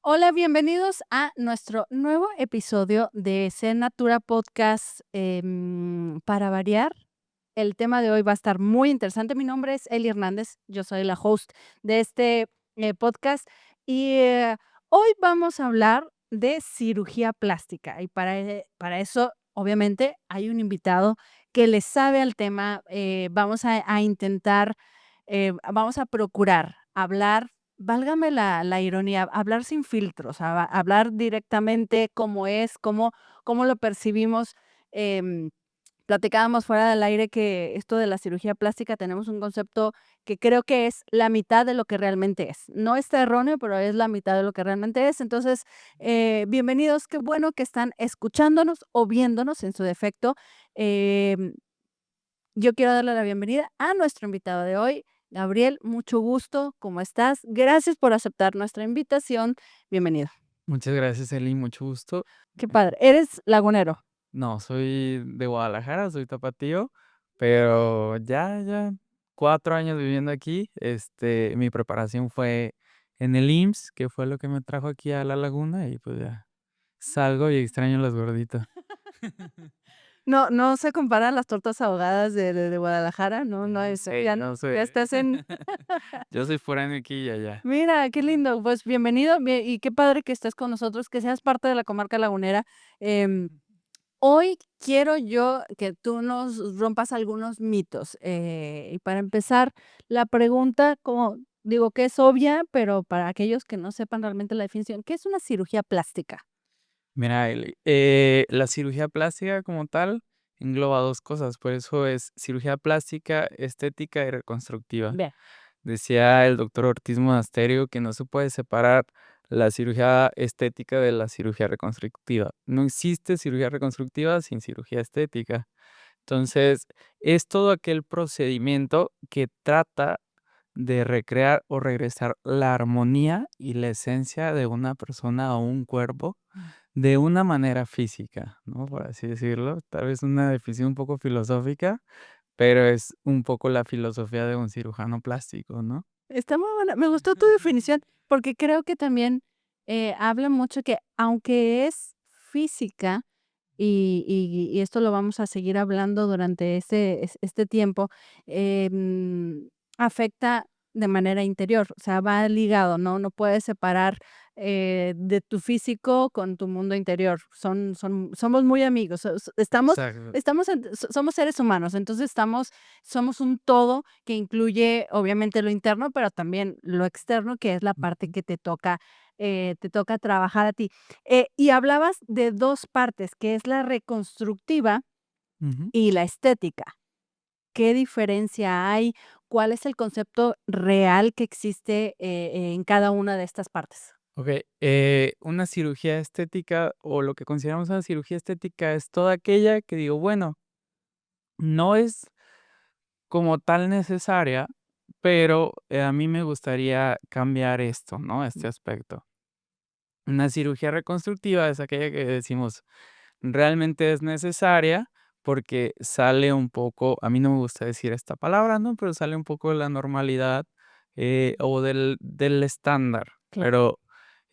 Hola, bienvenidos a nuestro nuevo episodio de Zen Natura Podcast. Para variar, el tema de hoy va a estar muy interesante. Mi nombre es Eli Hernández, yo soy la host de este podcast y hoy vamos a hablar de cirugía plástica y para eso, obviamente, hay un invitado que le sabe al tema. Vamos a intentar, vamos a procurar hablar. Válgame la ironía, hablar sin filtros, hablar directamente cómo es, cómo lo percibimos. Em, Platicábamos fuera del aire que esto de la cirugía plástica tenemos un concepto que creo que es la mitad de lo que realmente es. No está erróneo, pero es la mitad de lo que realmente es. Entonces, bienvenidos, qué bueno que están escuchándonos o viéndonos en su defecto. Em, yo quiero darle la bienvenida a nuestro invitado de hoy, Gabriel, mucho gusto, ¿cómo estás? Gracias por aceptar nuestra invitación. Bienvenido. Muchas gracias, Eli, mucho gusto. Qué padre. ¿Eres lagunero? No, soy de Guadalajara, soy tapatío, pero ya 4 años viviendo aquí. Mi preparación fue en el IMSS, que fue lo que me trajo aquí a la laguna, y pues ya salgo y extraño las gorditas. No, no se comparan las tortas ahogadas de Guadalajara, no es, Sí, ya estás en. yo soy foráneo aquí y allá. Mira, qué lindo, pues bienvenido, y qué padre que estés con nosotros, que seas parte de la comarca lagunera. Em, Hoy quiero yo que tú nos rompas algunos mitos. Y para empezar, la pregunta, como digo que es obvia, pero para aquellos que no sepan realmente la definición, ¿qué es una cirugía plástica? Mira, Eli, la cirugía plástica como tal engloba 2 cosas, por eso es cirugía plástica, estética y reconstructiva. Bien. Decía el doctor Ortiz Monasterio que no se puede separar la cirugía estética de la cirugía reconstructiva. No existe cirugía reconstructiva sin cirugía estética. Entonces, es todo aquel procedimiento que trata de recrear o regresar la armonía y la esencia de una persona o un cuerpo de una manera física, ¿no? Por así decirlo. Tal vez una definición un poco filosófica, pero es un poco la filosofía de un cirujano plástico, ¿no? Está muy buena. Me gustó tu definición, porque creo que también habla mucho que aunque es física, y esto lo vamos a seguir hablando durante este tiempo, afecta de manera interior, o sea, va ligado, no puedes separar, de tu físico con tu mundo interior. Somos muy amigos, estamos Exacto. estamos en somos seres humanos, entonces somos un todo que incluye, obviamente, lo interno, pero también lo externo, que es la parte Ujú, que te toca trabajar a ti. Y hablabas de 2 partes, que es la reconstructiva ujú. y la estética. ¿Qué diferencia hay? ¿Cuál es el concepto real que existe, en cada una de estas partes? Okey, una cirugía estética, o lo que consideramos una cirugía estética, es toda aquella que digo, bueno, no es como tal necesaria, pero, a mí me gustaría cambiar esto, ¿no? Este aspecto. Una cirugía reconstructiva es aquella que decimos, realmente es necesaria, porque sale un poco, a mí no me gusta decir esta palabra, ¿no? Pero sale un poco de la normalidad, o del estándar. Claro. Pero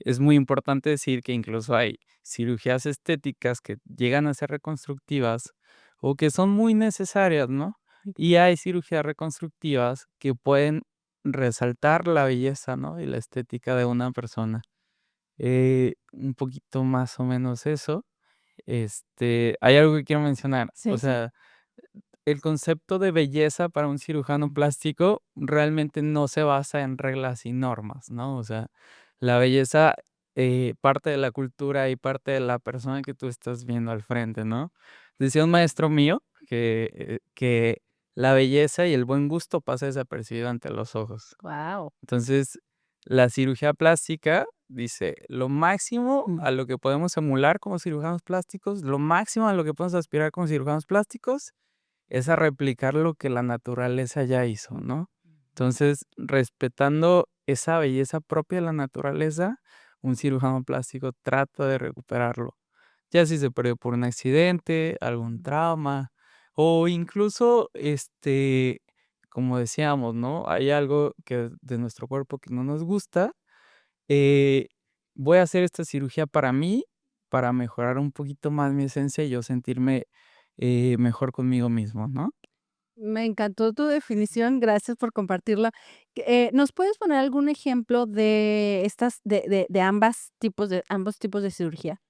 es muy importante decir que incluso hay cirugías estéticas que llegan a ser reconstructivas o que son muy necesarias, ¿no? Y hay cirugías reconstructivas que pueden resaltar la belleza, ¿no? Y la estética de una persona. Un poquito más o menos eso. Hay algo que quiero mencionar, o Sí, sí. sea, el concepto de belleza para un cirujano plástico realmente no se basa en reglas y normas, ¿no? O sea, la belleza, parte de la cultura y parte de la persona que tú estás viendo al frente, ¿no? Decía un maestro mío que la belleza y el buen gusto pasa desapercibido ante los ojos. Guau. Entonces, la cirugía plástica dice, lo máximo a lo que podemos emular como cirujanos plásticos, lo máximo a lo que podemos aspirar como cirujanos plásticos es a replicar lo que la naturaleza ya hizo, ¿no? Entonces, respetando esa belleza propia de la naturaleza, un cirujano plástico trata de recuperarlo. Ya si se perdió por un accidente, algún trauma, o incluso, como decíamos, ¿no? Hay algo que de nuestro cuerpo que no nos gusta, eh, voy a hacer esta cirugía para mí, para mejorar un poquito más mi esencia y yo sentirme, mejor conmigo mismo, ¿no? Me encantó tu definición, gracias por compartirla. ¿Nos puedes poner algún ejemplo de estas de ambos tipos de cirugía?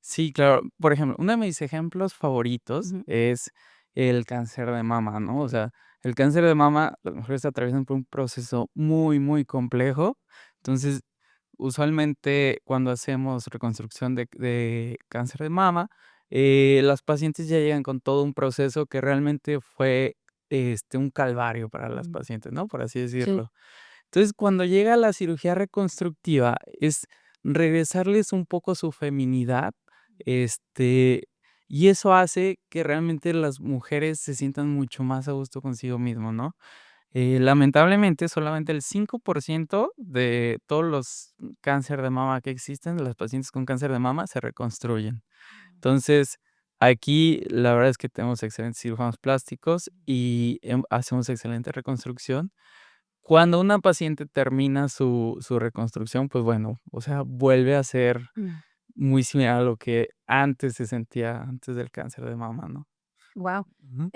Sí, claro. Por ejemplo, uno de mis ejemplos favoritos Ujú. es el cáncer de mama, ¿no? O sea, el cáncer de mama, las mujeres atraviesan por un proceso muy, muy complejo. Entonces, usualmente cuando hacemos reconstrucción de cáncer de mama, las pacientes ya llegan con todo un proceso que realmente fue un calvario para las Mm, pacientes, ¿no? Por así sí. decirlo. Entonces, cuando llega la cirugía reconstructiva, es regresarles un poco su feminidad, este, y eso hace que realmente las mujeres se sientan mucho más a gusto consigo mismo, ¿no? Lamentablemente, solamente el 5% de todos los cáncer de mama que existen, de las pacientes con cáncer de mama, se reconstruyen. Entonces, aquí la verdad es que tenemos excelentes cirujanos plásticos y, hacemos excelente reconstrucción. Cuando una paciente termina su reconstrucción, pues bueno, o sea, vuelve a ser Mm, muy similar a lo que antes se sentía antes del cáncer de mama, ¿no? guau. Ujú,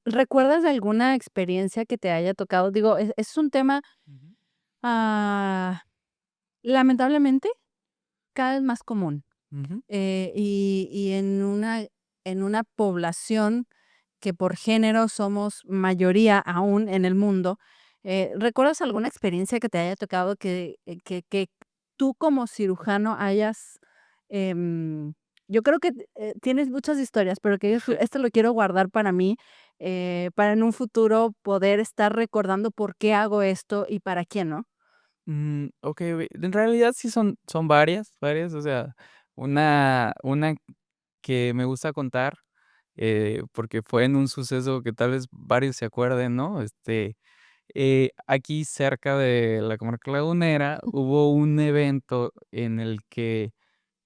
¿Recuerdas de alguna experiencia que te haya tocado? Digo, es un tema, ujú, ah, lamentablemente, cada vez más común. ujú. Y en una población que por género somos mayoría aún en el mundo, ¿recuerdas alguna experiencia que te haya tocado que tú como cirujano hayas, em, yo creo que, tienes muchas historias, pero que esto lo quiero guardar para mí, para en un futuro poder estar recordando por qué hago esto y para quién, ¿no? Okey, en realidad sí son varias, o sea, una que me gusta contar, porque fue en un suceso que tal vez varios se acuerden, ¿no? Aquí cerca de la comarca lagunera hubo un evento en el que,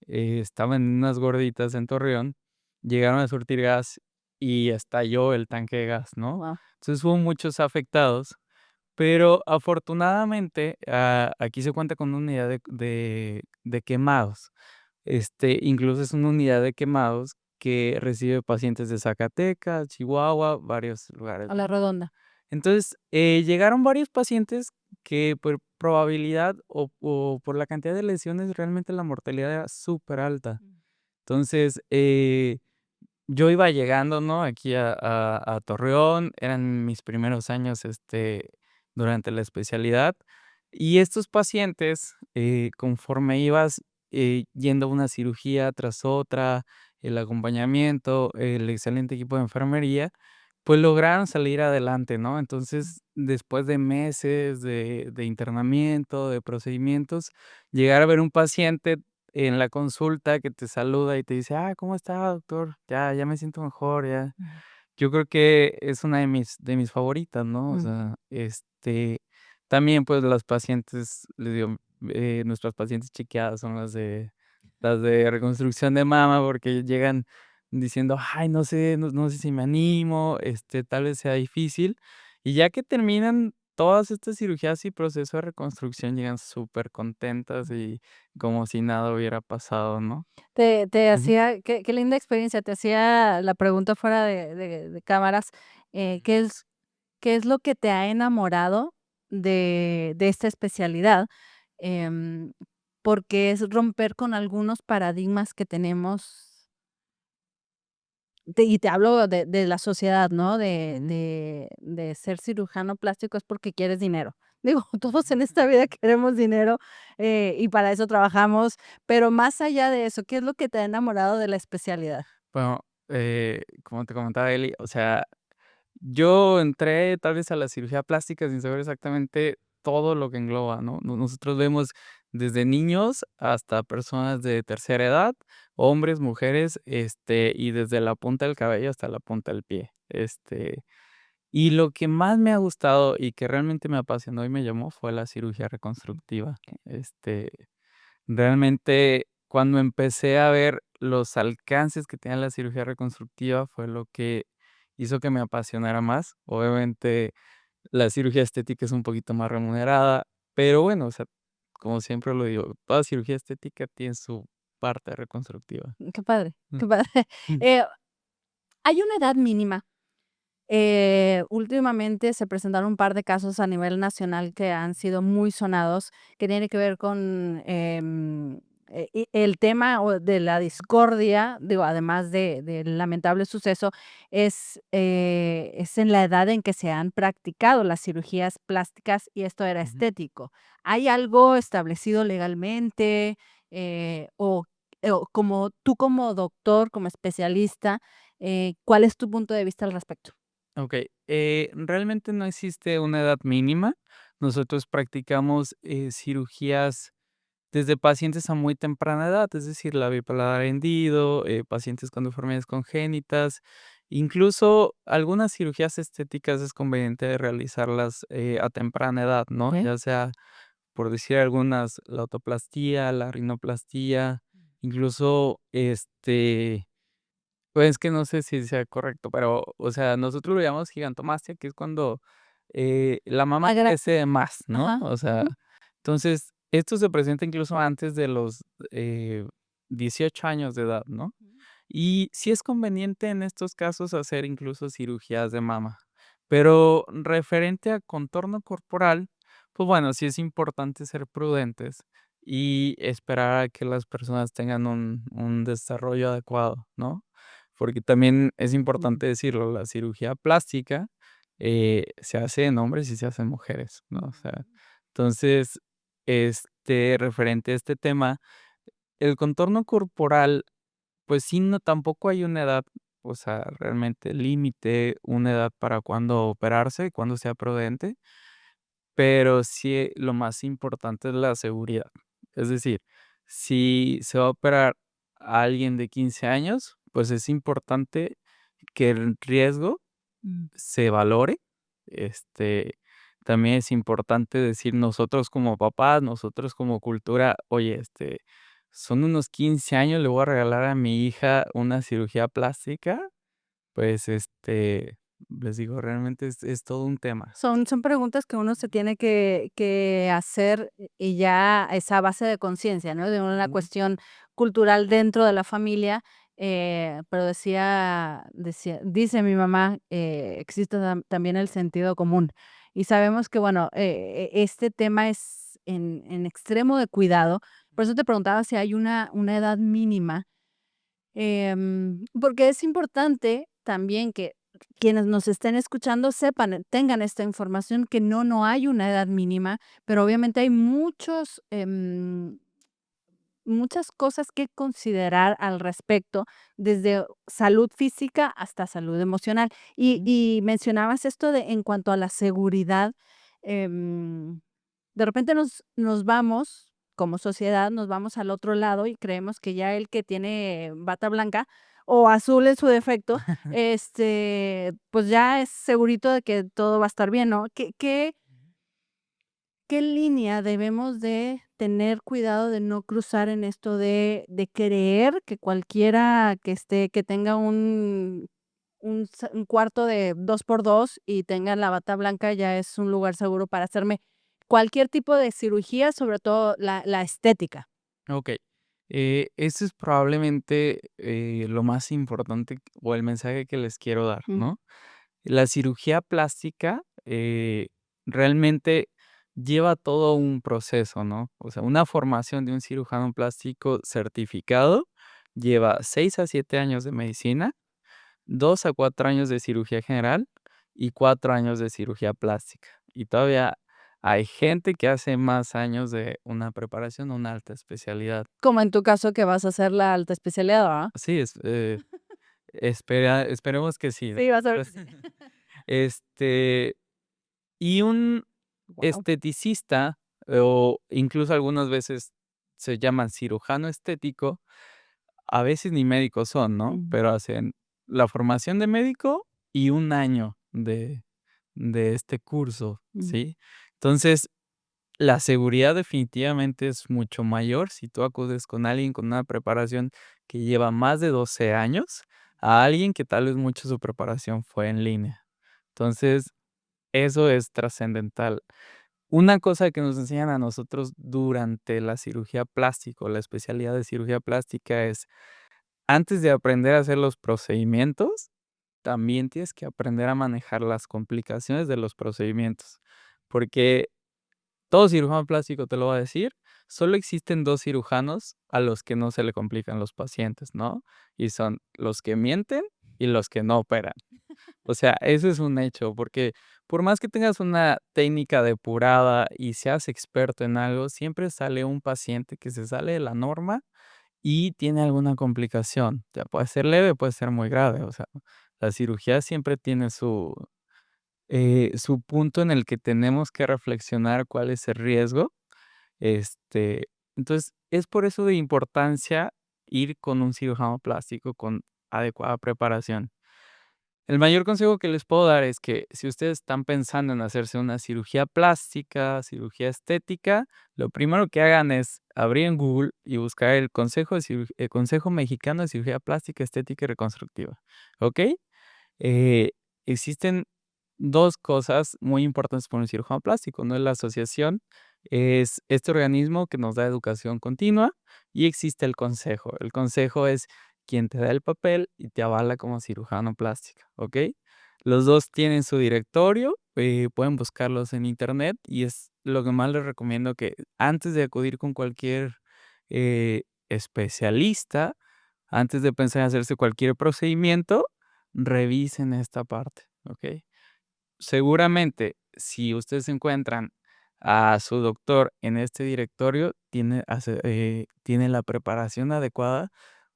estaban unas gorditas en Torreón, llegaron a surtir gas y estalló el tanque de gas, ¿no? Wow. Entonces, hubo muchos afectados, pero afortunadamente, aquí se cuenta con una unidad de quemados. Incluso es una unidad de quemados que recibe pacientes de Zacatecas, Chihuahua, varios lugares, A la ¿no? redonda. Entonces, llegaron varios pacientes que por probabilidad o por la cantidad de lesiones, realmente la mortalidad era súper alta. Entonces, yo iba llegando, ¿no? Aquí a Torreón, eran mis primeros años, durante la especialidad, y estos pacientes, conforme ibas, yendo a una cirugía tras otra, el acompañamiento, el excelente equipo de enfermería, pues lograron salir adelante, ¿no? Entonces, después de meses de internamiento, de procedimientos, llegar a ver un paciente en la consulta que te saluda y te dice: "Ah, ¿cómo está, doctor? Ya me siento mejor, ya". Ujú. Yo creo que es una de mis favoritas, ¿no? O Mm. sea, también, pues, las pacientes, les digo, nuestras pacientes chequeadas son las de reconstrucción de mama, porque llegan diciendo: "Ay, no sé si me animo, tal vez sea difícil". Y ya que terminan todas estas cirugías y proceso de reconstrucción, llegan súper contentas y como si nada hubiera pasado, ¿no? Te Ujú. hacía qué linda experiencia, te hacía la pregunta fuera de cámaras, ¿qué es lo que te ha enamorado de esta especialidad? Em, Porque es romper con algunos paradigmas que tenemos, y te hablo de la sociedad, ¿no? Ujú. De ser cirujano plástico es porque quieres dinero. Digo, todos en esta vida queremos dinero, y para eso trabajamos, pero más allá de eso, ¿qué es lo que te ha enamorado de la especialidad? Bueno, como te comentaba Eli, o sea, yo entré tal vez a la cirugía plástica sin saber exactamente todo lo que engloba, ¿no? Nosotros vemos desde niños hasta personas de tercera edad, hombres, mujeres, y desde la punta del cabello hasta la punta del pie. Y lo que más me ha gustado y que realmente me apasionó y me llamó fue la cirugía reconstructiva. Realmente, cuando empecé a ver los alcances que tenía la cirugía reconstructiva, fue lo que hizo que me apasionara más. Obviamente, la cirugía estética es un poquito más remunerada, pero bueno, o sea, como siempre lo digo, toda cirugía estética tiene su parte reconstructiva. Qué padre, Mm, qué padre. mm, Eh, ¿Hay una edad mínima? Últimamente se presentaron un par de casos a nivel nacional que han sido muy sonados, que tiene que ver con, el tema o de la discordia, digo, además de del lamentable suceso, es en la edad en que se han practicado las cirugías plásticas y esto era ujú. estético. ¿Hay algo establecido legalmente, eh, o o como tú como doctor, como especialista, cuál es tu punto de vista al respecto? Okey, realmente no existe una edad mínima. Nosotros practicamos, cirugías desde pacientes a muy temprana edad, es decir, labio y paladar hendido, pacientes con deformidades congénitas, incluso algunas cirugías estéticas es conveniente realizarlas, a temprana edad, ¿no? Okey. Ya sea, por decir algunas, la autoplastía, la rinoplastia, incluso, pues, que no sé si sea correcto, pero, o sea, nosotros lo llamamos gigantomastia, que es cuando, la mama Agra crece más, ¿no? Ajá. O sea, Ujú. entonces, esto se presenta incluso antes de los, 18 años de edad, ¿no? Y sí es conveniente en estos casos hacer incluso cirugías de mama. Pero referente a contorno corporal, pues bueno, sí es importante ser prudentes y esperar a que las personas tengan un desarrollo adecuado, ¿no? Porque también es Ujú. importante decirlo, la cirugía plástica, se hace en hombres y se hace en mujeres, ¿no? O sea, Ujú. entonces, referente a este tema, el contorno corporal pues sí, no, tampoco hay una edad, o sea, realmente límite, una edad para cuándo operarse, cuándo sea prudente, pero sí lo más importante es la seguridad. Es decir, si se va a operar a alguien de 15 años, pues es importante que el riesgo Mm. se valore. Este, también es importante decir nosotros como papás, nosotros como cultura, oye, son unos 15 años, le voy a regalar a mi hija una cirugía plástica, pues, les digo, realmente es todo un tema. Son preguntas que uno se tiene que hacer y ya esa base de conciencia, ¿no? De una Ujú, cuestión cultural dentro de la familia, pero dice mi mamá, existe también el sentido común. Y sabemos que, bueno, este tema es en extremo de cuidado. Por eso te preguntaba si hay una edad mínima. Porque es importante también que quienes nos estén escuchando sepan, tengan esta información que no hay una edad mínima, pero obviamente hay muchas cosas que considerar al respecto, desde salud física hasta salud emocional. ujú. Y mencionabas esto de en cuanto a la seguridad, em de repente nos vamos, como sociedad, nos vamos al otro lado y creemos que ya el que tiene bata blanca o azul en su defecto, pues ya es segurito de que todo va a estar bien, ¿no? ¿Qué línea debemos de tener cuidado de no cruzar en esto de creer que cualquiera que tenga un cuarto de 2 por 2 y tenga la bata blanca ya es un lugar seguro para hacerme cualquier tipo de cirugía, sobre todo la estética? Okey, eso es probablemente, lo más importante o el mensaje que les quiero dar, Mm. ¿no? La cirugía plástica, realmente lleva todo un proceso, ¿no? O sea, una formación de un cirujano plástico certificado lleva 6 a 7 años de medicina, 2 a 4 años de cirugía general y 4 años de cirugía plástica. Y todavía hay gente que hace más años de una preparación, una alta especialidad. Como en tu caso que vas a hacer la alta especialidad, ¿verdad? Sí, esperemos que sí, ¿no? Sí, vas a ver que Pues, sí. este, y un Guau. esteticista, o incluso algunas veces se llaman cirujano estético, a veces ni médicos son, ¿no? Ujú, Pero hacen la formación de médico y un año de este curso, ujú. ¿sí? Entonces, la seguridad definitivamente es mucho mayor si tú acudes con alguien con una preparación que lleva más de 12 años, a alguien que tal vez mucho su preparación fue en línea. Entonces, eso es trascendental. Una cosa que nos enseñan a nosotros durante la cirugía plástica, o la especialidad de cirugía plástica es, antes de aprender a hacer los procedimientos, también tienes que aprender a manejar las complicaciones de los procedimientos, porque todo cirujano plástico te lo va a decir, solo existen 2 cirujanos a los que no se le complican los pacientes, ¿no? Y son los que mienten y los que no operan. O sea, eso es un hecho, porque por más que tengas una técnica depurada y seas experto en algo, siempre sale un paciente que se sale de la norma y tiene alguna complicación. Ya puede ser leve, puede ser muy grave. O sea, la cirugía siempre tiene su punto en el que tenemos que reflexionar cuál es el riesgo. Este, entonces, es por eso de importancia ir con un cirujano plástico con adecuada preparación. El mayor consejo que les puedo dar es que si ustedes están pensando en hacerse una cirugía plástica, cirugía estética, lo primero que hagan es abrir en Google y buscar el Consejo Mexicano de Cirugía Plástica, Estética y Reconstructiva, ¿ok? Eh, Existen 2 cosas muy importantes para un cirujano plástico, ¿no? Es la asociación, es este organismo que nos da educación continua, y existe el consejo. El consejo es quien te da el papel y te avala como cirujano plástico, ¿ok? Los 2 tienen su directorio, pueden buscarlos en Internet, y es lo que más les recomiendo, que antes de acudir con cualquier, especialista, antes de pensar en hacerse cualquier procedimiento, revisen esta parte, ¿ok? Seguramente, si ustedes encuentran a su doctor en este directorio, tiene la preparación adecuada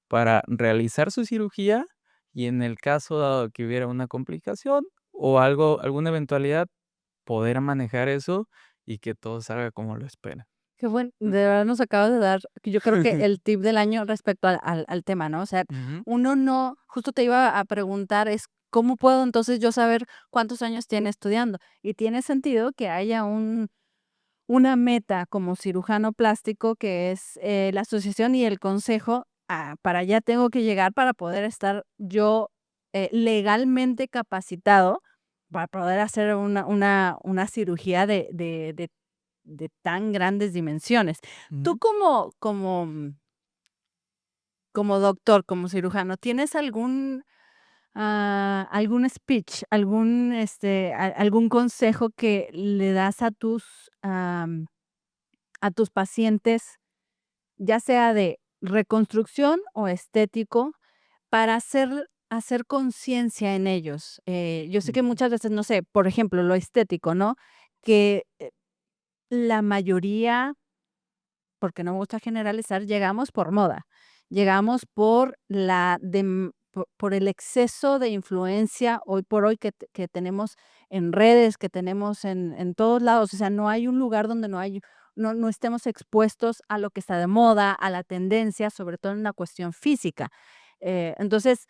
para realizar su cirugía, y en el caso dado que hubiera una complicación o alguna eventualidad, poder manejar eso y que todo salga como lo esperan. Qué bueno, de verdad nos acabas de dar, yo creo que el tip del año respecto al tema, ¿no? O sea, Ujú, uno no justo te iba a preguntar es, ¿cómo puedo entonces yo saber cuántos años tiene estudiando? Y tiene sentido que haya una meta como cirujano plástico que es, la asociación y el consejo, para allá tengo que llegar para poder estar yo, legalmente capacitado para poder hacer una cirugía de tan grandes dimensiones. Tú ujú. como doctor, como cirujano, ¿tienes algún speech, algún consejo que le das a tus pacientes, ya sea de reconstrucción o estético, para hacer conciencia en ellos? Yo sé que Ujú. muchas veces, no sé, por ejemplo, lo estético, ¿no? Que, la mayoría, porque no me gusta generalizar, llegamos por moda, llegamos por el exceso de influencia hoy por hoy que tenemos en redes, que tenemos en todos lados. O sea, no hay un lugar donde no estemos expuestos a lo que está de moda, a la tendencia, sobre todo en la cuestión física. Entonces,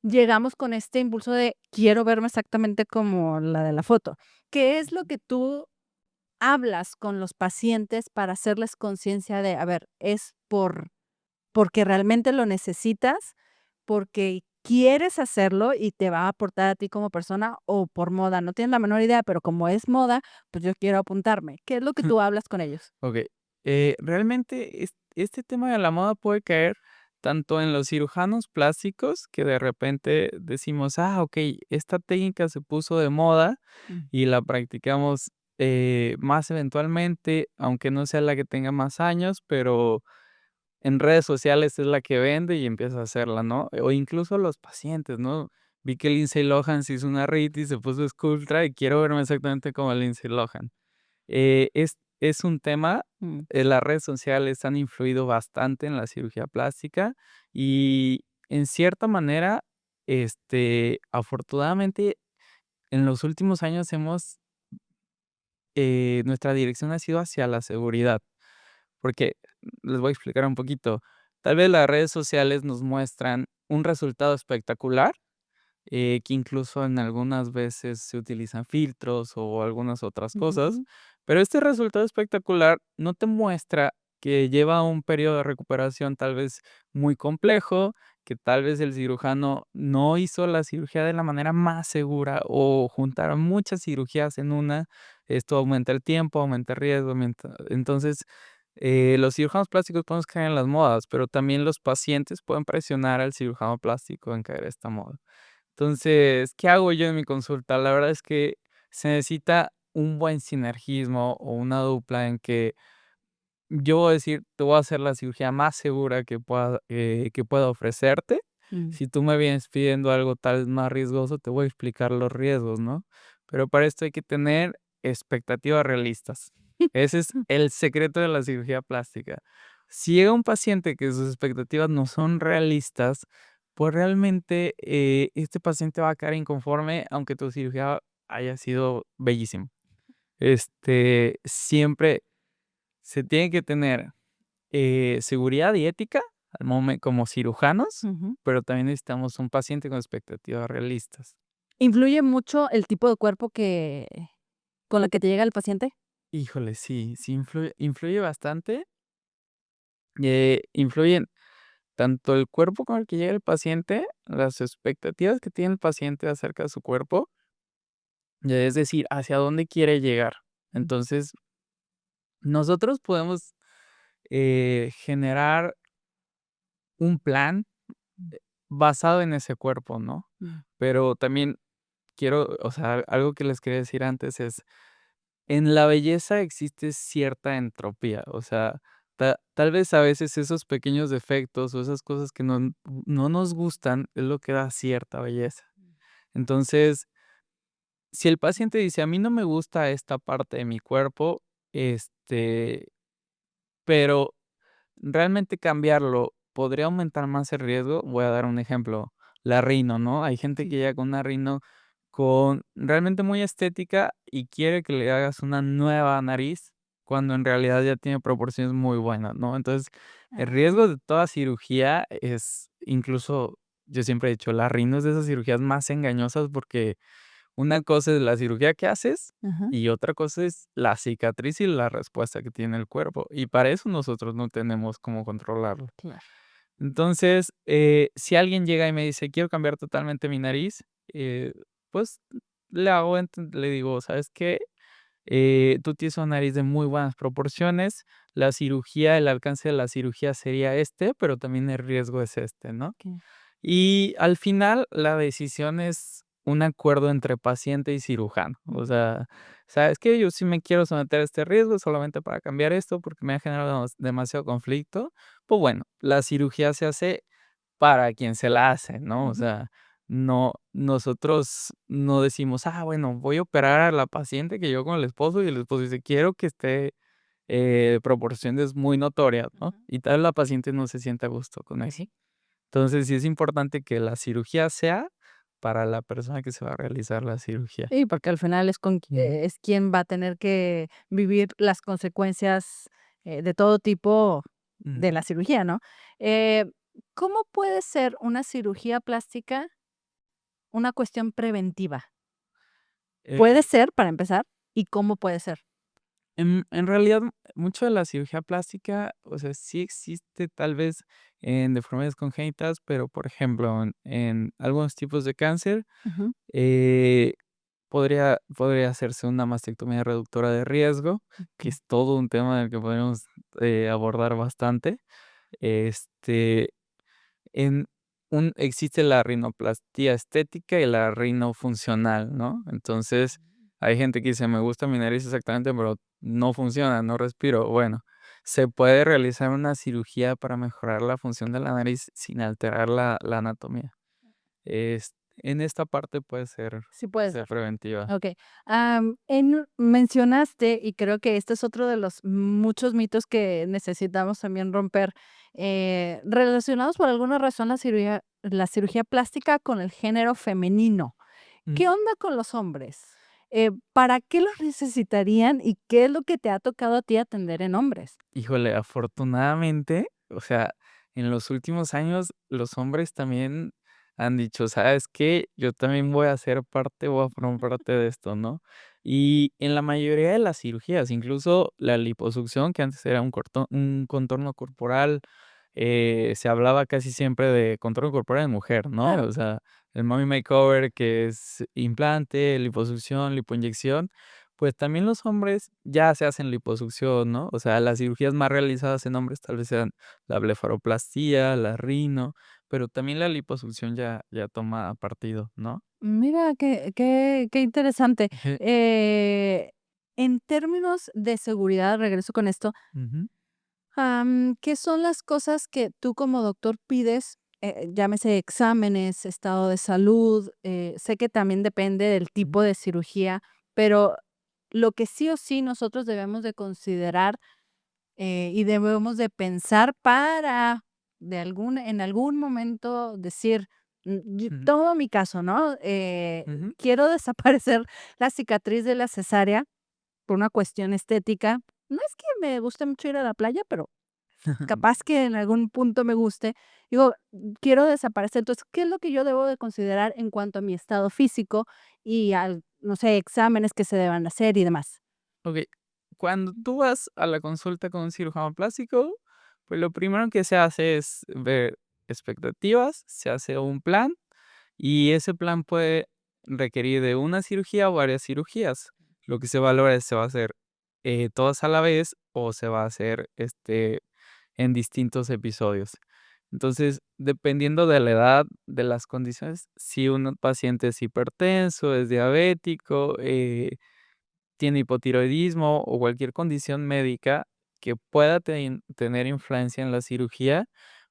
llegamos con este impulso de quiero verme exactamente como la de la foto. ¿Qué es lo que tú hablas con los pacientes para hacerles conciencia de, a ver, es porque realmente lo necesitas, porque quieres hacerlo y te va a aportar a ti como persona o por moda? No tienes la menor idea, pero como es moda, pues yo quiero apuntarme. ¿Qué es lo que tú hablas con ellos? Okey, realmente este tema de la moda puede caer tanto en los cirujanos plásticos, que de repente decimos: "Ah, okey, esta técnica se puso de moda Mm, y la practicamos, más eventualmente, aunque no sea la que tenga más años, pero en redes sociales es la que vende y empieza a hacerla", ¿no? O incluso los pacientes, ¿no? Vi que Lindsay Lohan se hizo una y se puso Sculptra y quiero verme exactamente como Lindsay Lohan. Es un tema, mm. las redes sociales han influido bastante en la cirugía plástica y en cierta manera, afortunadamente, en los últimos años nuestra dirección ha sido hacia la seguridad, porque les voy a explicar un poquito. Tal vez las redes sociales nos muestran un resultado espectacular, que incluso en algunas veces se utilizan filtros o algunas otras cosas, Ujú. pero este resultado espectacular no te muestra que lleva un periodo de recuperación tal vez muy complejo, que tal vez el cirujano no hizo la cirugía de la manera más segura o juntaron muchas cirugías en una, esto aumenta el tiempo, aumenta el riesgo, aumenta entonces, los cirujanos plásticos podemos caer en las modas, pero también los pacientes pueden presionar al cirujano plástico en caer a esta moda. Entonces, ¿qué hago yo en mi consulta? La verdad es que se necesita un buen sinergismo o una dupla en que yo voy a decir, te voy a hacer la cirugía más segura que pueda ofrecerte. Mm. Si tú me vienes pidiendo algo tal vez más riesgoso, te voy a explicar los riesgos, ¿no? Pero para esto hay que tener expectativas realistas. Ese es el secreto de la cirugía plástica. Si llega un paciente que sus expectativas no son realistas, pues realmente este paciente va a quedar inconforme aunque tu cirugía haya sido bellísima. Siempre se tiene que tener seguridad y ética al como cirujanos, Ujú. pero también necesitamos un paciente con expectativas realistas. ¿Influye mucho el tipo de cuerpo con el que te llega el paciente? Híjole, sí, sí influye bastante. Influyen tanto el cuerpo con el que llega el paciente, las expectativas que tiene el paciente acerca de su cuerpo, es decir, hacia dónde quiere llegar. Entonces, nosotros podemos generar un plan basado en ese cuerpo, ¿no? Mm. Pero también o sea, algo que les quería decir antes es, en la belleza existe cierta entropía, o sea, tal vez a veces esos pequeños defectos o esas cosas que no nos gustan es lo que da cierta belleza. Entonces, si el paciente dice: "A mí no me gusta esta parte de mi cuerpo", este, pero realmente cambiarlo podría aumentar más el riesgo. Voy a dar un ejemplo, la rino, ¿no? Hay gente Sí. que llega con una rino con realmente muy estética y quiere que le hagas una nueva nariz, cuando en realidad ya tiene proporciones muy buenas, ¿no? Entonces, el Ah, riesgo de toda cirugía es incluso, yo siempre he dicho, la rino es de esas cirugías más engañosas porque una cosa es la cirugía que haces ajá, y otra cosa es la cicatriz y la respuesta que tiene el cuerpo, y para eso nosotros no tenemos cómo controlarlo. claro. Entonces, si alguien llega y me dice: "Quiero cambiar totalmente mi nariz", pues, le digo: "¿Sabes qué? Tú tienes una nariz de muy buenas proporciones, el alcance de la cirugía sería este, pero también el riesgo es este", ¿no? Okey. Y al final, la decisión es un acuerdo entre paciente y cirujano. O Ujú. sea, ¿sabes qué? Yo sí me quiero someter a este riesgo solamente para cambiar esto, porque me ha generado demasiado conflicto. Pues bueno, la cirugía se hace para quien se la hace, ¿no? O Ujú. sea, nosotros no decimos: "Ah, bueno, voy a operar a la paciente que llegó con el esposo", y el esposo dice: "Quiero que esté, proporciones muy notorias", ¿no? Ujú. Y tal vez la paciente no se siente a gusto con eso. Sí. Entonces, sí es importante que la cirugía sea para la persona que se va a realizar la cirugía. Sí, porque al final Ujú, es quien va a tener que vivir las consecuencias, de todo tipo de ujú. la cirugía, ¿no? Eh, ¿Cómo puede ser una cirugía plástica una cuestión preventiva? ¿Puede Eh, ser, para empezar? ¿Y cómo puede ser? en realidad, mucho de la cirugía plástica, o sea, sí existe tal vez en deformidades congénitas, pero, por ejemplo, en algunos tipos de cáncer, Ujú. eh, podría hacerse una mastectomía reductora de riesgo, que Okey. es todo un tema del que podemos, abordar bastante. Este En existe la rinoplastía estética y la rinofuncional, ¿no? Entonces, hay gente que dice: "Me gusta mi nariz exactamente, pero no funciona, no respiro". Bueno, se puede realizar una cirugía para mejorar la función de la nariz sin alterar la anatomía. En esta parte puede Sí puede ser ser. preventiva. Okey. Mencionaste, y creo que este es otro de los muchos mitos que necesitamos también romper, relacionados por alguna razón la cirugía plástica con el género femenino. ¿Qué onda con los hombres? ¿Para qué los necesitarían y qué es lo que te ha tocado a ti atender en hombres? Híjole, afortunadamente, o sea, en los últimos años los hombres también han dicho: "¿Sabes qué? Yo también voy a formar parte de esto", ¿no? Y en la mayoría de las cirugías, incluso la liposucción, que antes era un contorno corporal, se hablaba casi siempre de control corporal en mujer, ¿no? Claro. O sea, el mommy makeover, que es implante, liposucción, lipoinyección, pues también los hombres ya se hacen liposucción, ¿no? O sea, las cirugías más realizadas en hombres tal vez sean la blefaroplastia, la rino, pero también la liposucción ya toma partido, ¿no? Mira, qué interesante. Ujú, Eh, en términos de seguridad, regreso con esto, ujú, ¿qué son las cosas que tú como doctor pides? Llámese exámenes, estado de salud, sé que también depende del ujú, tipo de cirugía, pero lo que sí o sí nosotros debemos de considerar y debemos de pensar para en algún momento decir, ujú, todo mi caso, ¿no? ujú. Quiero desaparecer la cicatriz de la cesárea por una cuestión estética. No es que me guste mucho ir a la playa, pero capaz que en algún punto me guste. Digo, quiero desaparecer. Entonces, ¿qué es lo que yo debo de considerar en cuanto a mi estado físico y al, no sé, exámenes que se deban hacer y demás? Okey, cuando tú vas a la consulta con un cirujano plástico, pues lo primero que se hace es ver expectativas, se hace un plan y ese plan puede requerir de una cirugía o varias cirugías. Lo que se valora es, ¿se va a hacer, todas a la vez o se va a hacer, en distintos episodios? Entonces, dependiendo de la edad, de las condiciones, si un paciente es hipertenso, es diabético, tiene hipotiroidismo o cualquier condición médica que pueda tener influencia en la cirugía,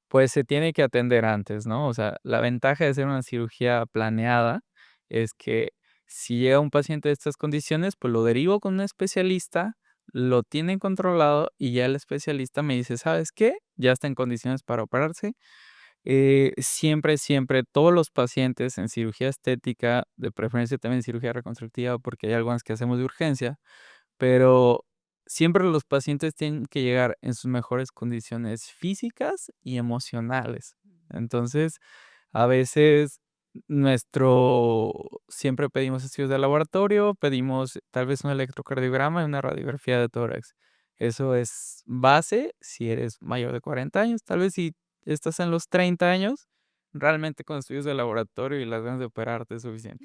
pues se tiene que atender antes, ¿no? O sea, la ventaja de hacer una cirugía planeada es que si llega un paciente de estas condiciones, pues lo derivo con un especialista, lo tiene controlado y ya el especialista me dice, ¿sabes qué? Ya está en condiciones para operarse. Siempre, siempre, todos los pacientes en cirugía estética, de preferencia también en cirugía reconstructiva, porque hay algunas que hacemos de urgencia, pero siempre los pacientes tienen que llegar en sus mejores condiciones físicas y emocionales. Entonces, a veces siempre pedimos estudios de laboratorio, pedimos tal vez un electrocardiograma y una radiografía de tórax. Eso es base si eres mayor de 40 años. Tal vez si estás en los 30 años, realmente con estudios de laboratorio y las ganas de operarte es suficiente.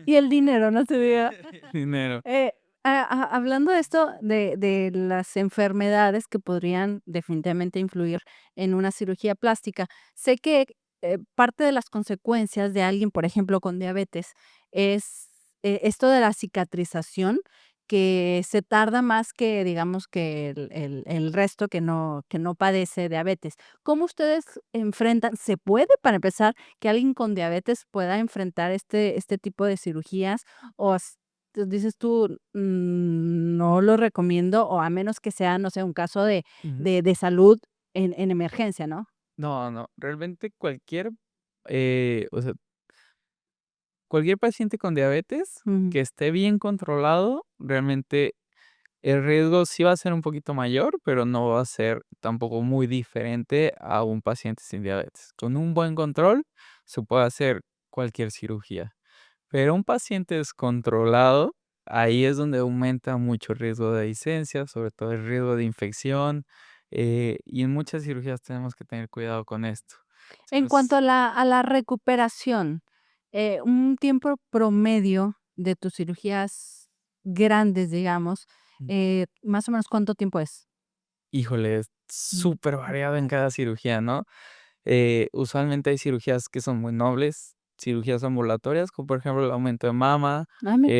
Y el dinero, no se diga. Dinero. Eh, hablando de esto, de las enfermedades que podrían definitivamente influir en una cirugía plástica, sé que parte de las consecuencias de alguien, por ejemplo, con diabetes, es esto de la cicatrización, que se tarda más que, digamos, que el resto que no padece diabetes. ¿Cómo ustedes enfrentan? ¿Se puede, para empezar, que alguien con diabetes pueda enfrentar este tipo de cirugías? ¿O dices tú, no lo recomiendo, o a menos que sea, no sé, un caso Ujú. de salud en emergencia, ¿no? No, no, realmente o sea, cualquier paciente con diabetes Ujú, que esté bien controlado, realmente el riesgo sí va a ser un poquito mayor, pero no va a ser tampoco muy diferente a un paciente sin diabetes. Con un buen control se puede hacer cualquier cirugía, pero un paciente descontrolado, ahí es donde aumenta mucho el riesgo de disencia, sobre todo el riesgo de infección, y en muchas cirugías tenemos que tener cuidado con esto. en cuanto a la recuperación, un tiempo promedio de tus cirugías grandes, digamos, ¿más o menos cuánto tiempo es? Híjole, es Mm. súper variado en cada cirugía, ¿no? Usualmente hay cirugías que son muy nobles, cirugías ambulatorias, como por ejemplo el aumento de mama, Ah, mira.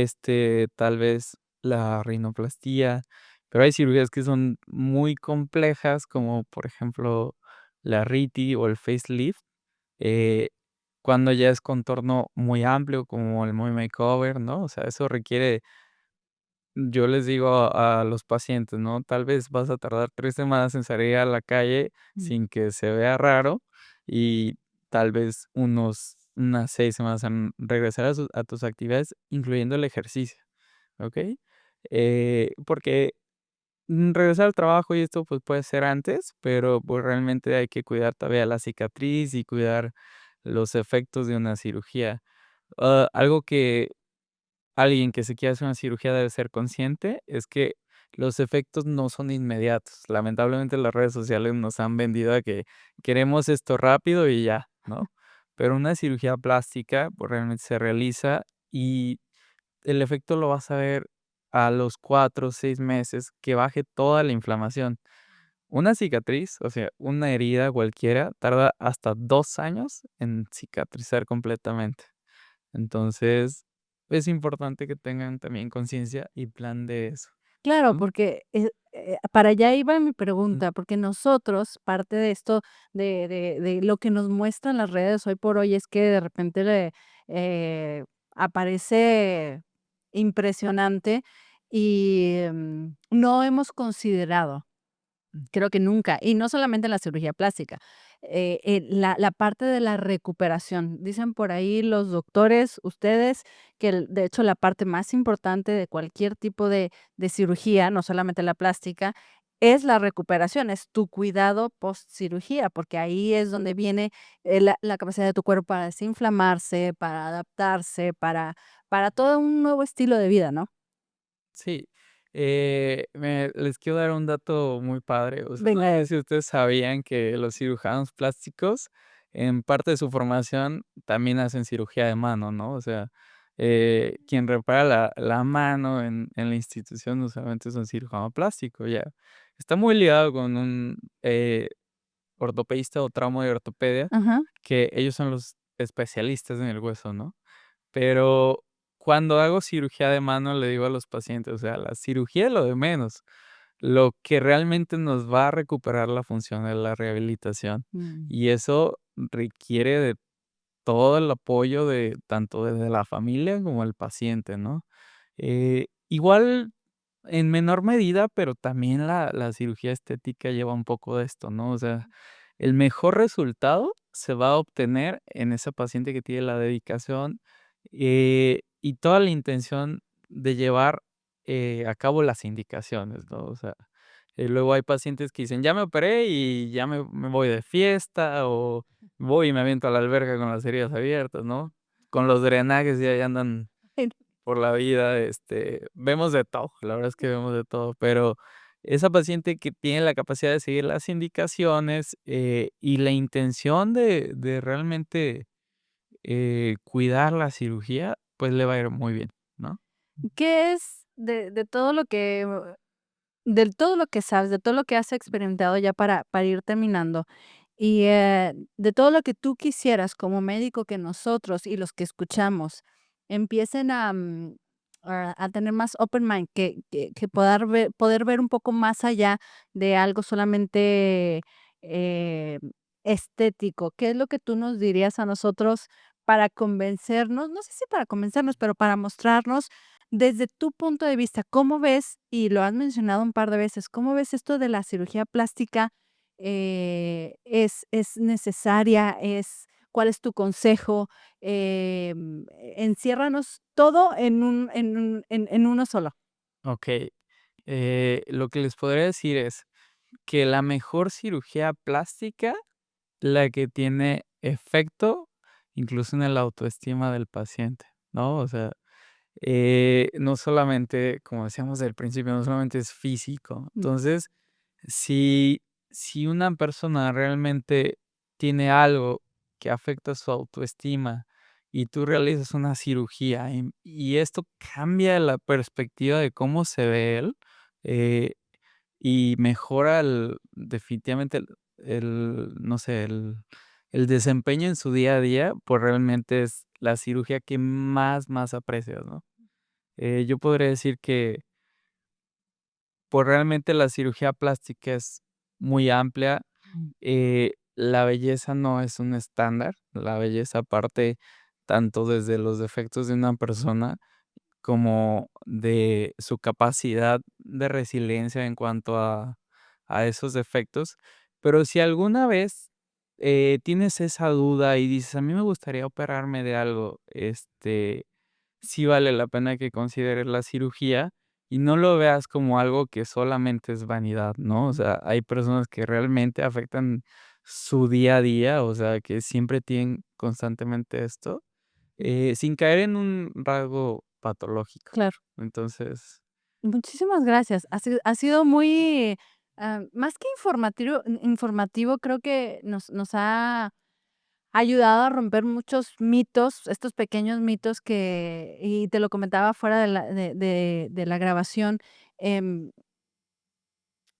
tal vez la rinoplastia, pero hay cirugías que son muy complejas, como por ejemplo la Riti o el facelift, eh, cuando ya es contorno muy amplio, como el Moi Makeover, ¿no? O sea, eso requiere yo les digo a los pacientes, ¿no? Tal vez vas a tardar 3 semanas en salir a la calle Mm. sin que se vea raro y tal vez unas 6 semanas en regresar a tus actividades, incluyendo el ejercicio, ¿okey? Porque, regresar al trabajo y esto, pues, puede ser antes, pero, pues, realmente hay que cuidar todavía la cicatriz y cuidar los efectos de una cirugía. Algo que alguien que se quiera hacer una cirugía debe ser consciente, es que los efectos no son inmediatos. Lamentablemente, las redes sociales nos han vendido a que queremos esto rápido y ya, ¿no? Pero una cirugía plástica, pues, realmente se realiza y el efecto lo vas a ver a los 4 o 6 meses, que baje toda la inflamación. Una cicatriz, o sea, una herida cualquiera, tarda hasta 2 años en cicatrizar completamente. Entonces, es importante que tengan también conciencia y plan de eso, Claro, ¿no? porque, para allá iba mi Mm, pregunta, porque nosotros, parte de esto, de lo que nos muestran las redes hoy por hoy, es que de repente eh, aparece impresionante y, no hemos considerado. Creo que nunca, y no solamente en la cirugía plástica, la parte de la recuperación. Dicen por ahí los doctores, ustedes, que de hecho la parte más importante de cualquier tipo de cirugía, no solamente la plástica, es la recuperación, es tu cuidado post cirugía, porque ahí es donde viene, la capacidad de tu cuerpo para desinflamarse, para adaptarse, para todo un nuevo estilo de vida, ¿no? sí, les quiero dar un dato muy padre. O sea, no Venga, sé si ustedes sabían que los cirujanos plásticos, en parte de su formación, también hacen cirugía de mano, ¿no? O sea, quien repara la mano en la institución usualmente es un cirujano plástico, ya. Está muy ligado con un, ortopedista o trauma de ortopedia, ajá, que ellos son los especialistas en el hueso, ¿no? Pero cuando hago cirugía de mano, le digo a los pacientes, o sea, la cirugía es lo de menos. Lo que realmente nos va a recuperar la función es la rehabilitación. mm. Y eso requiere de todo el apoyo de tanto desde la familia como el paciente, ¿no? Igual en menor medida, pero también la cirugía estética lleva un poco de esto, ¿no? O sea, el mejor resultado se va a obtener en esa paciente que tiene la dedicación, y toda la intención de llevar, a cabo las indicaciones, ¿no? O sea, luego hay pacientes que dicen: "Ya me operé y ya me voy de fiesta", o voy y me aviento a la alberca con las heridas abiertas, ¿no? Con los drenajes y ahí andan por la vida, vemos de todo, la verdad es que vemos de todo, pero esa paciente que tiene la capacidad de seguir las indicaciones, y la intención de realmente, cuidar la cirugía, pues le va a ir muy bien, ¿no? ¿Qué es de todo lo que del todo lo que sabes, de todo lo que has experimentado ya para ir terminando, y, de todo lo que tú quisieras como médico que nosotros y los que escuchamos empiecen a tener más open mind, que poder ver un poco más allá de algo solamente, eh, estético? ¿Qué es lo que tú nos dirías a nosotros para convencernos? No sé si para convencernos, pero para mostrarnos desde tu punto de vista, ¿cómo ves? Y lo has mencionado un par de veces, ¿cómo ves esto de la cirugía plástica? ¿Es necesaria? ¿Cuál es tu consejo? Enciérranos todo en uno solo. Okey, lo que les podría decir es que la mejor cirugía plástica, la que tiene efecto, incluso en el autoestima del paciente, ¿no? O sea, no solamente, como decíamos al principio, no solamente es físico. Mm, Entonces, si una persona realmente tiene algo que afecta su autoestima y tú realizas una cirugía y esto cambia la perspectiva de cómo se ve él, eh, y mejora definitivamente no sé, el desempeño en su día a día, pues realmente es la cirugía que más aprecias, ¿no? Yo podría decir que, pues, realmente la cirugía plástica es muy amplia, mm, la belleza no es un estándar, la belleza parte tanto desde los defectos de una persona como de su capacidad de resiliencia en cuanto a esos defectos. Pero si alguna vez, tienes esa duda y dices: "A mí me gustaría operarme de algo", sí vale la pena que consideres la cirugía y no lo veas como algo que solamente es vanidad, ¿no? O sea, hay personas que realmente afectan su día a día, o sea, que siempre tienen constantemente esto, sin caer en un rasgo patológico. claro. Entonces, Muchísimas gracias. Ha sido muy, más que informativo, creo que nos ha ayudado a romper muchos mitos, estos pequeños mitos que y te lo comentaba fuera de la grabación, em,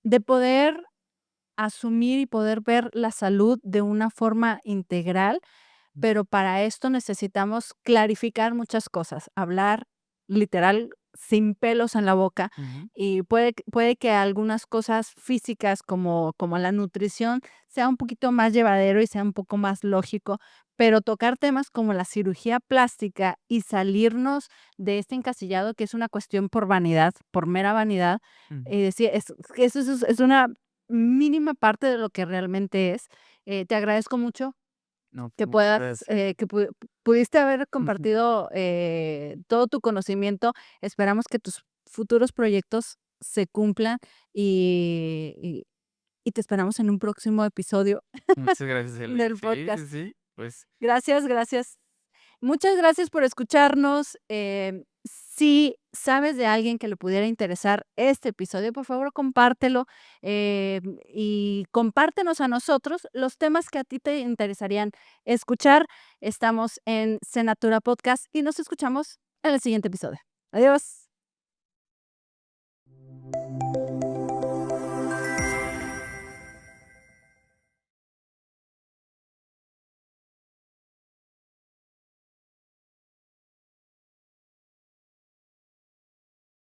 de poder asumir y poder ver la salud de una forma integral, pero para esto necesitamos clarificar muchas cosas, hablar literal sin pelos en la boca, Ujú. y puede que algunas cosas físicas como la nutrición sea un poquito más llevadero y sea un poco más lógico, pero tocar temas como la cirugía plástica y salirnos de este encasillado que es una cuestión por vanidad, por mera vanidad, Mm. decir que eso es una mínima parte de lo que realmente es. Te agradezco mucho No, pues, que muchas puedas, gracias. que pudiste haber Ujú. compartido, todo tu conocimiento. Esperamos que tus futuros proyectos se cumplan y y y te esperamos en un próximo episodio Muchas gracias, Eli. del Sí, podcast. sí, sí, pues, Gracias, gracias. Muchas gracias por escucharnos. Si sabes de alguien que le pudiera interesar este episodio, por favor, compártelo, y compártenos a nosotros los temas que a ti te interesarían escuchar. Estamos en Senatura Podcast y nos escuchamos en el siguiente episodio. Adiós.